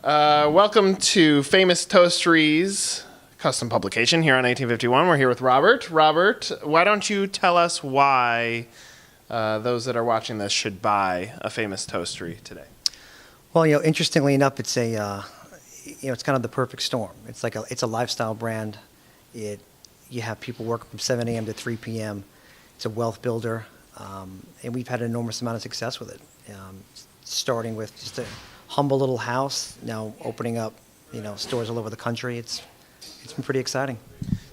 Welcome to Famous Toastery's custom publication here on 1851. We're here with Robert. Robert, why don't you tell us why those that are watching this should buy a Famous Toastery today? Well, interestingly enough, it's it's kind of the perfect storm. It's a lifestyle brand. You have people working from 7 a.m. to 3 p.m. It's a wealth builder, and we've had an enormous amount of success with it. Starting with just a humble little house, now opening up, stores all over the country. It's been pretty exciting.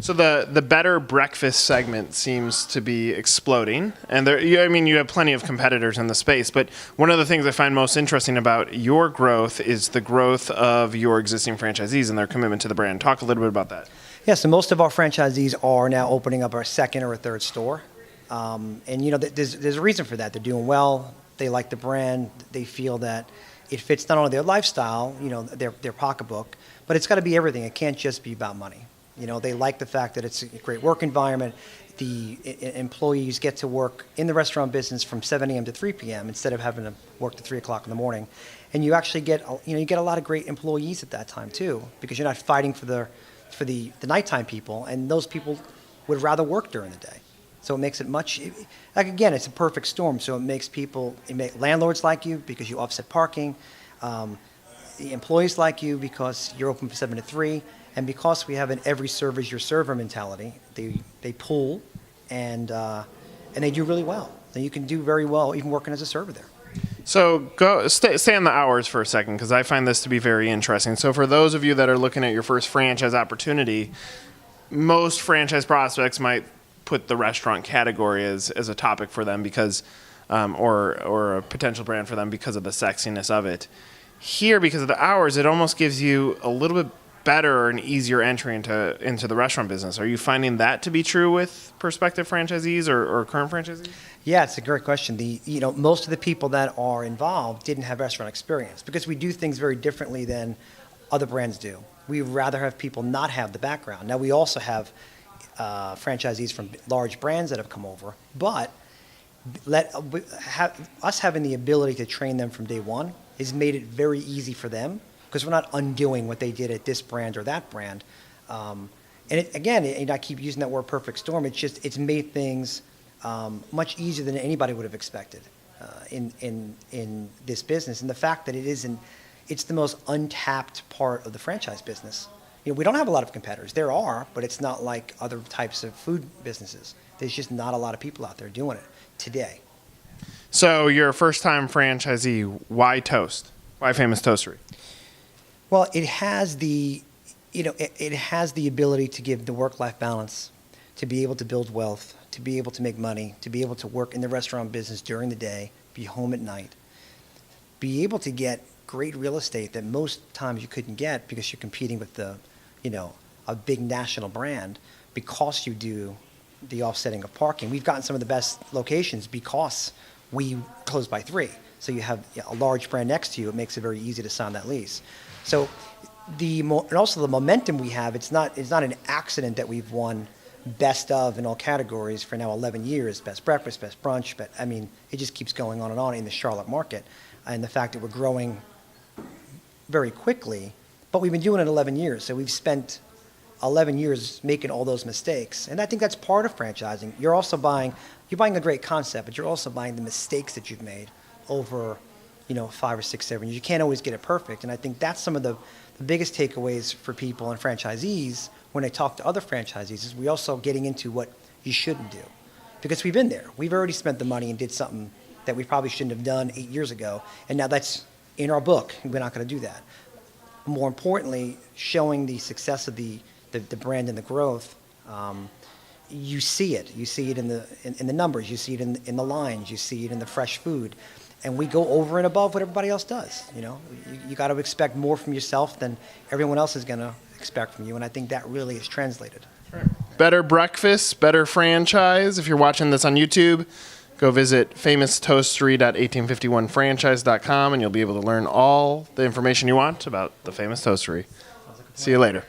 So the better breakfast segment seems to be exploding, and you have plenty of competitors in the space. But one of the things I find most interesting about your growth is the growth of your existing franchisees and their commitment to the brand. Talk a little bit about that. Yeah, so most of our franchisees are now opening up our second or a third store, and there's a reason for that. They're doing well. They like the brand. They feel that it fits not only their lifestyle, their pocketbook, but it's got to be everything. It can't just be about money. They like the fact that it's a great work environment. The employees get to work in the restaurant business from 7 a.m. to 3 p.m. instead of having to work to 3 o'clock in the morning. And you actually get, you get a lot of great employees at that time too, because you're not fighting for the nighttime people, and those people would rather work during the day. So it makes it it's a perfect storm. So it makes landlords like you because you offset parking. The employees like you because you're open from 7 to 3. And because we have an every server is your server mentality, they pull and they do really well. And you can do very well even working as a server there. So stay on the hours for a second, because I find this to be very interesting. So for those of you that are looking at your first franchise opportunity, most franchise prospects might put the restaurant category as a topic for them because, or a potential brand for them because of the sexiness of it. Here, because of the hours, it almost gives you a little bit better and easier entry into the restaurant business. Are you finding that to be true with prospective franchisees or current franchisees? Yeah, it's a great question. Most of the people that are involved didn't have restaurant experience because we do things very differently than other brands do. We'd rather have people not have the background. Now, we also have franchisees from large brands that have come over, but us having the ability to train them from day one has made it very easy for them because we're not undoing what they did at this brand or that brand. And I keep using that word perfect storm. It's made things much easier than anybody would have expected in this business. And the fact that it's the most untapped part of the franchise business. We don't have a lot of competitors. There are, but it's not like other types of food businesses. There's just not a lot of people out there doing it today. So you're a first-time franchisee. Why Toast? Why Famous Toastery? Well, it has the ability to give the work-life balance, to be able to build wealth, to be able to make money, to be able to work in the restaurant business during the day, be home at night, be able to get great real estate that most times you couldn't get because you're competing with a big national brand because you do the offsetting of parking. We've gotten some of the best locations because we close by 3. So you have a large brand next to you. It makes it very easy to sign that lease. So and also the momentum we have, it's not an accident that we've won best of in all categories for now 11 years, best breakfast, best brunch, but it just keeps going on in the Charlotte market. And the fact that we're growing very quickly, but we've been doing it 11 years. So we've spent 11 years making all those mistakes. And I think that's part of franchising. You're buying a great concept, but you're also buying the mistakes that you've made over, 5 or 6, 7 years. You can't always get it perfect. And I think that's some of the biggest takeaways for people and franchisees when they talk to other franchisees is we also getting into what you shouldn't do. Because we've been there. We've already spent the money and did something that we probably shouldn't have done 8 years ago. And now that's in our book. We're not going to do that. More importantly, showing the success of the brand and the growth, you see it. You see it in the numbers. You see it in the lines. You see it in the fresh food. And we go over and above what everybody else does. You got to expect more from yourself than everyone else is going to expect from you. And I think that really is translated. Right. Better breakfast, better franchise. If you're watching this on YouTube, go visit famoustoastery.1851franchise.com and you'll be able to learn all the information you want about the Famous Toastery. See you later.